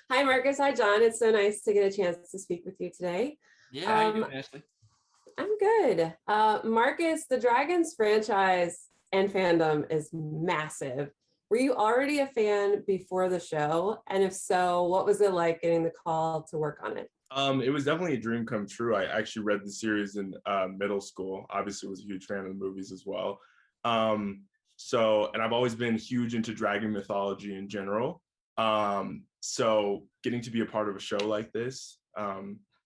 Hi, Marcus. Hi, John. It's so nice to get a chance to speak with you today. Yeah, how you doing, Ashley? I'm good. Marcus, the Dragons franchise and fandom is massive. Were you already a fan before the show? And if so, what was it like getting the call to work on it? It was definitely a dream come true. I actually read the series in middle school. Obviously, was a huge fan of the movies as well. And I've always been huge into dragon mythology in general. So getting to be a part of a show like this,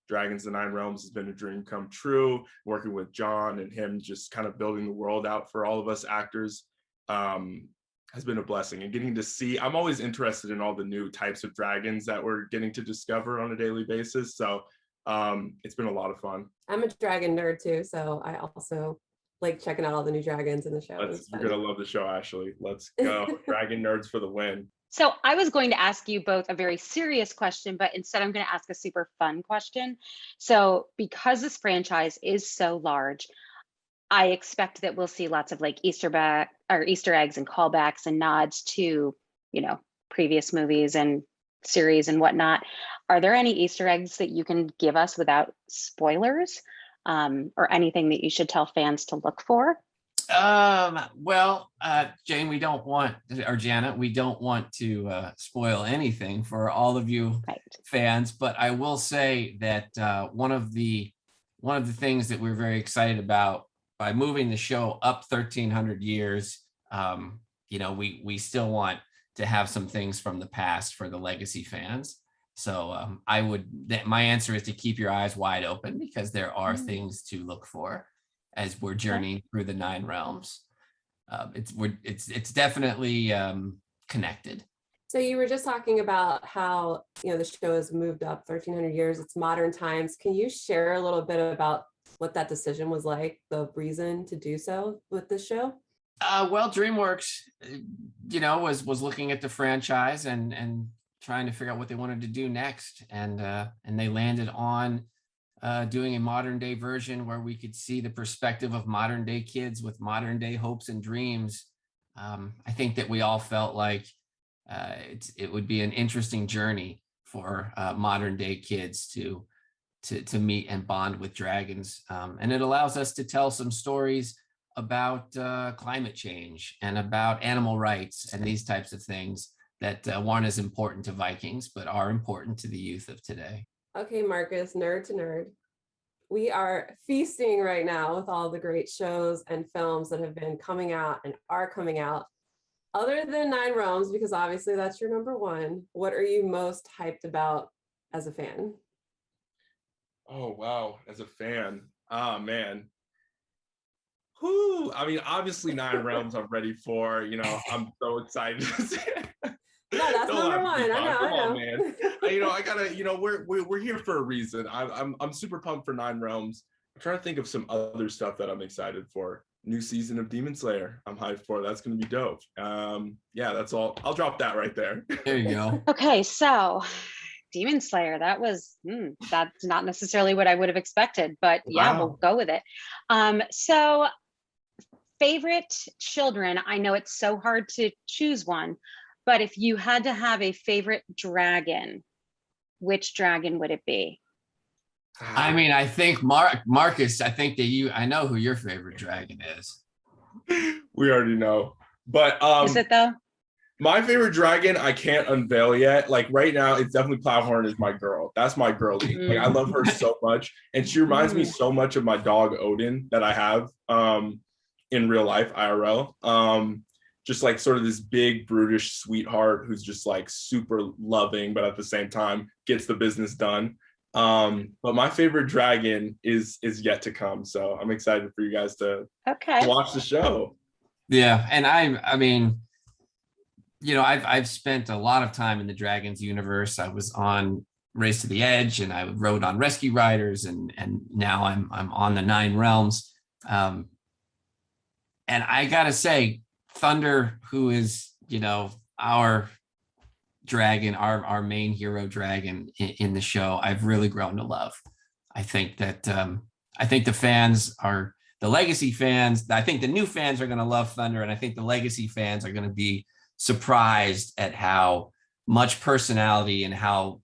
Dragons: The Nine Realms, has been a dream come true. Working with John and him, just kind of building the world out for all of us actors, has been a blessing. And getting to see, I'm always interested in all the new types of dragons that we're getting to discover on a daily basis. So it's been a lot of fun. I'm a dragon nerd too, so I also like checking out all the new dragons in the show. You're gonna love the show, Ashley. Let's go. Dragon nerds for the win. So I was going to ask you both a very serious question, but instead I'm going to ask a super fun question. So because this franchise is so large, I expect that we'll see lots of like Easter eggs and callbacks and nods to, previous movies and series and whatnot. Are there any Easter eggs that you can give us without spoilers, or anything that you should tell fans to look for? Jane, we don't want, or Janet, we don't want to spoil anything for all of you fans, but I will say that one of the things that we're very excited about by moving the show up 1,300 years, we still want to have some things from the past for the legacy fans. So my answer is to keep your eyes wide open, because there are things to look for as we're journeying through the Nine Realms. It's definitely connected. So you were just talking about how, the show has moved up 1,300 years. It's modern times. Can you share a little bit about what that decision was like, the reason to do so with this show? Dreamworks, was looking at the franchise and trying to figure out what they wanted to do next. And they landed on doing a modern day version where we could see the perspective of modern day kids with modern day hopes and dreams. I think that we all felt like it would be an interesting journey for modern day kids to meet and bond with dragons. And it allows us to tell some stories about climate change and about animal rights and these types of things that weren't as important to Vikings, but are important to the youth of today. Okay, Marcus, nerd to nerd. We are feasting right now with all the great shows and films that have been coming out and are coming out. Other than Nine Realms, because obviously that's your number one, what are you most hyped about as a fan? Oh, wow. As a fan. Oh, man. Whew. I mean, obviously Nine Realms I'm ready for. I'm so excited to see it. No, that's number one. I know. Come on, man. I gotta. We're here for a reason. I'm super pumped for Nine Realms. I'm trying to think of some other stuff that I'm excited for. New season of Demon Slayer. I'm hyped for. That's gonna be dope. Yeah, that's all. I'll drop that right there. There you go. Okay, so Demon Slayer. That's not necessarily what I would have expected, but yeah, we'll go with it. So favorite children. I know it's so hard to choose one. But if you had to have a favorite dragon, which dragon would it be? I mean, I think Marcus, I know who your favorite dragon is. We already know. But is it though? My favorite dragon, I can't unveil yet. Like right now, it's definitely Plowhorn is my girl. That's my girlie. Like I love her so much. And she reminds me so much of my dog Odin that I have in real life, IRL. Just like sort of this big brutish sweetheart who's just like super loving, but at the same time gets the business done. But my favorite dragon is yet to come. So I'm excited for you guys to watch the show. Yeah. And I mean, I've spent a lot of time in the Dragons universe. I was on Race to the Edge and I rode on Rescue Riders and now I'm on the Nine Realms. And I gotta say, Thunder, who is, our dragon, our main hero dragon in the show, I've really grown to love. I think that the legacy fans, I think the new fans are going to love Thunder, and I think the legacy fans are going to be surprised at how much personality and how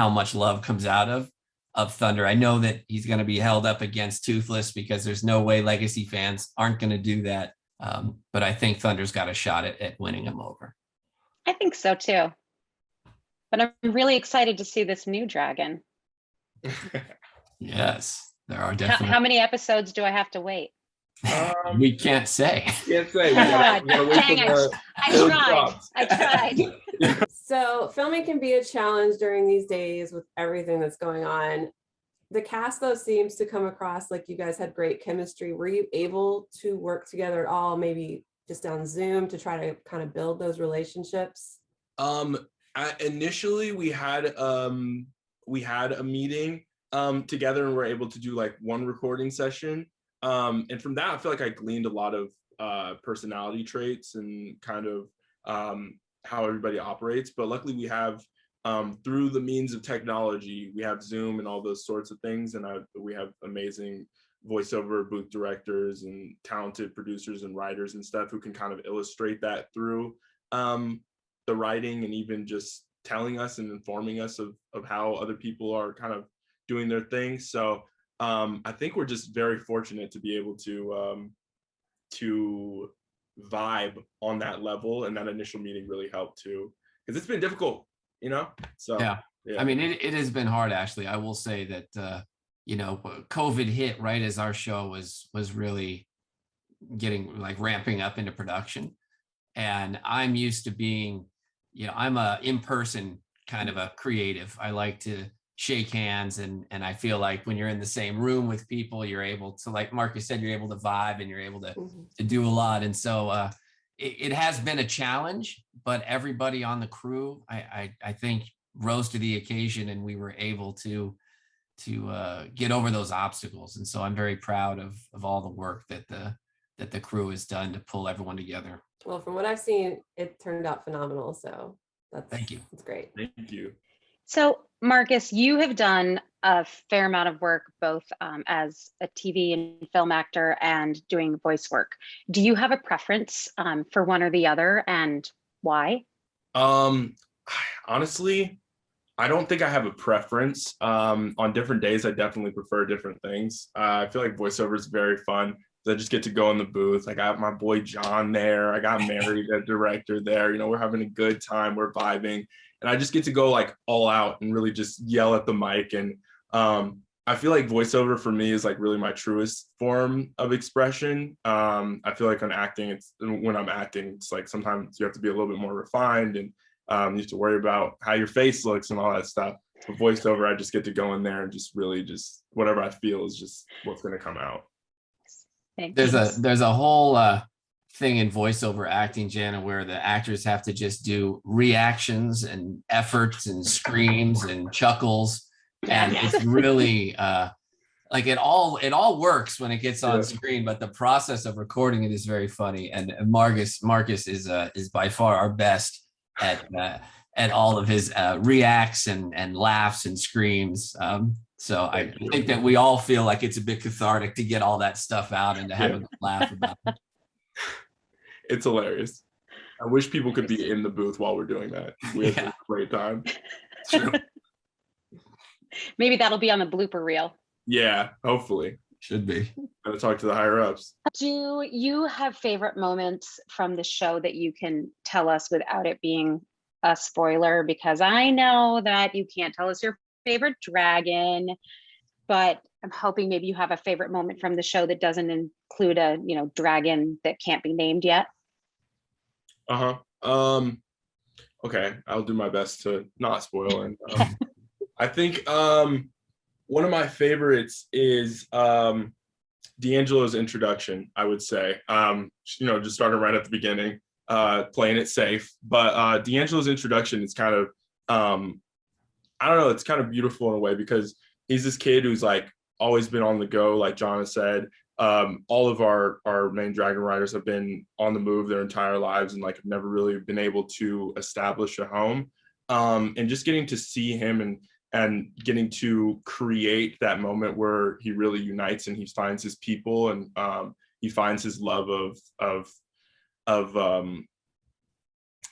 much love comes out of Thunder. I know that he's going to be held up against Toothless because there's no way Legacy fans aren't going to do that. But I think Thunder's got a shot at winning him over. I think so too. But I'm really excited to see this new dragon. Yes, there are definitely. How many episodes do I have to wait? We can't say. Can't say. We gotta wait Dang for I tried. So filming can be a challenge during these days with everything that's going on. The cast, though, seems to come across like you guys had great chemistry. Were you able to work together at all, maybe just on Zoom, to try to kind of build those relationships? Initially we had a meeting together, and we're able to do like one recording session. And from that, I feel like I gleaned a lot of personality traits and kind of how everybody operates. But luckily we have, through the means of technology, we have Zoom and all those sorts of things. And we have amazing voiceover booth directors and talented producers and writers and stuff who can kind of illustrate that through the writing, and even just telling us and informing us of how other people are kind of doing their thing. So I think we're just very fortunate to be able to vibe on that level, and that initial meeting really helped too, because it's been difficult, so yeah. I mean, it has been hard, Ashley. I will say that COVID hit right as our show was really getting like ramping up into production, and I'm used to being, I'm a in-person kind of a creative. I like to shake hands, and I feel like when you're in the same room with people, you're able to, like Marcus said, you're able to vibe and you're able to do a lot. And so it has been a challenge, but everybody on the crew, I think, rose to the occasion, and we were able to get over those obstacles. And so I'm very proud of all the work that the crew has done to pull everyone together. Well, from what I've seen, it turned out phenomenal. So thank you. That's great. Thank you. So Marcus, you have done a fair amount of work, both as a TV and film actor and doing voice work. Do you have a preference for one or the other, and why? Honestly, I don't think I have a preference. On different days, I definitely prefer different things. I feel like voiceover is very fun. I just get to go in the booth. I got my boy John there. I got Mary, the director, there. We're having a good time. We're vibing. And I just get to go like all out and really just yell at the mic. And I feel like voiceover for me is like really my truest form of expression. I feel like when I'm acting, it's like sometimes you have to be a little bit more refined, and you have to worry about how your face looks and all that stuff. But voiceover, I just get to go in there and just really just whatever I feel is just what's going to come out. There's a whole thing in voiceover acting, Jana, where the actors have to just do reactions and efforts and screams and chuckles, and it's really like it all works when it gets on screen, but the process of recording it is very funny. And Marcus is by far our best at all of his reacts and laughs and screams. So I think that we all feel like it's a bit cathartic to get all that stuff out and to have a laugh about it. It's hilarious. I wish people could be in the booth while we're doing that. We have a great time. True. Maybe that'll be on the blooper reel. Yeah, hopefully. Should be. Gotta talk to the higher ups. Do you have favorite moments from the show that you can tell us without it being a spoiler? Because I know that you can't tell us your favorite dragon, but I'm hoping maybe you have a favorite moment from the show that doesn't include a dragon that can't be named yet. Okay, I'll do my best to not spoil. And I think one of my favorites is D'Angelo's introduction, I would say. Just starting right at the beginning, playing it safe. But D'Angelo's introduction is kind of I don't know, it's kind of beautiful in a way, because he's this kid who's like always been on the go, like John has said. All of our main dragon riders have been on the move their entire lives, and like have never really been able to establish a home. And just getting to see him and getting to create that moment where he really unites and he finds his people, and he finds his love of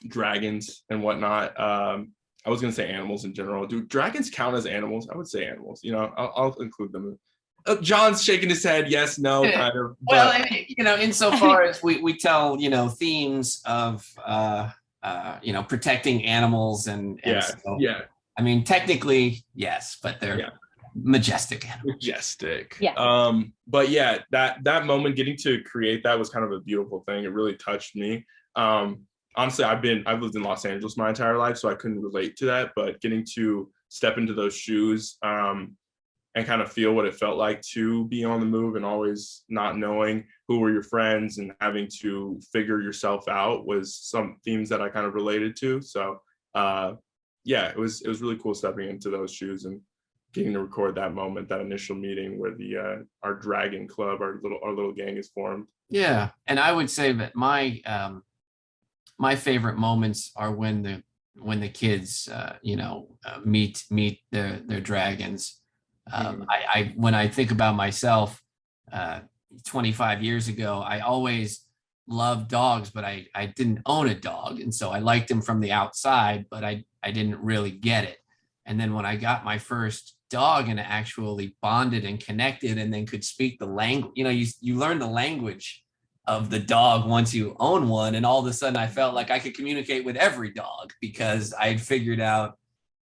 dragons and whatnot. I was gonna say animals in general. Do dragons count as animals? I would say animals. You know, I'll include them. John's shaking his head. Yes, no, kind of. Well, But you know, insofar as we tell, you know, themes of you know, protecting animals and yeah, so, yeah, I mean, technically, yes, but they're yeah. majestic animals. Majestic. Yes. But yeah, that moment, getting to create that was kind of a beautiful thing. It really touched me. Honestly, I've lived in Los Angeles my entire life, so I couldn't relate to that. But getting to step into those shoes, and kind of feel what it felt like to be on the move and always not knowing who were your friends and having to figure yourself out was some themes that I kind of related to. So yeah, it was really cool stepping into those shoes and getting to record that moment, that initial meeting where the our dragon club, our little gang is formed. Yeah, and I would say that my favorite moments are when the kids you know, meet their dragons. I when I think about myself, 25 years ago, I always loved dogs, but I didn't own a dog, and so I liked them from the outside, but I didn't really get it. And then when I got my first dog and actually bonded and connected, and then could speak the language, you know, you learn the language of the dog once you own one, and all of a sudden I felt like I could communicate with every dog because I had figured out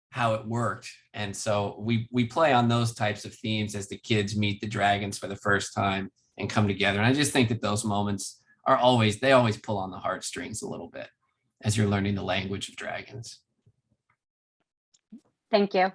how it worked. And so we play on those types of themes as the kids meet the dragons for the first time and come together. And I just think that those moments are always pull on the heartstrings a little bit as you're learning the language of dragons. Thank you.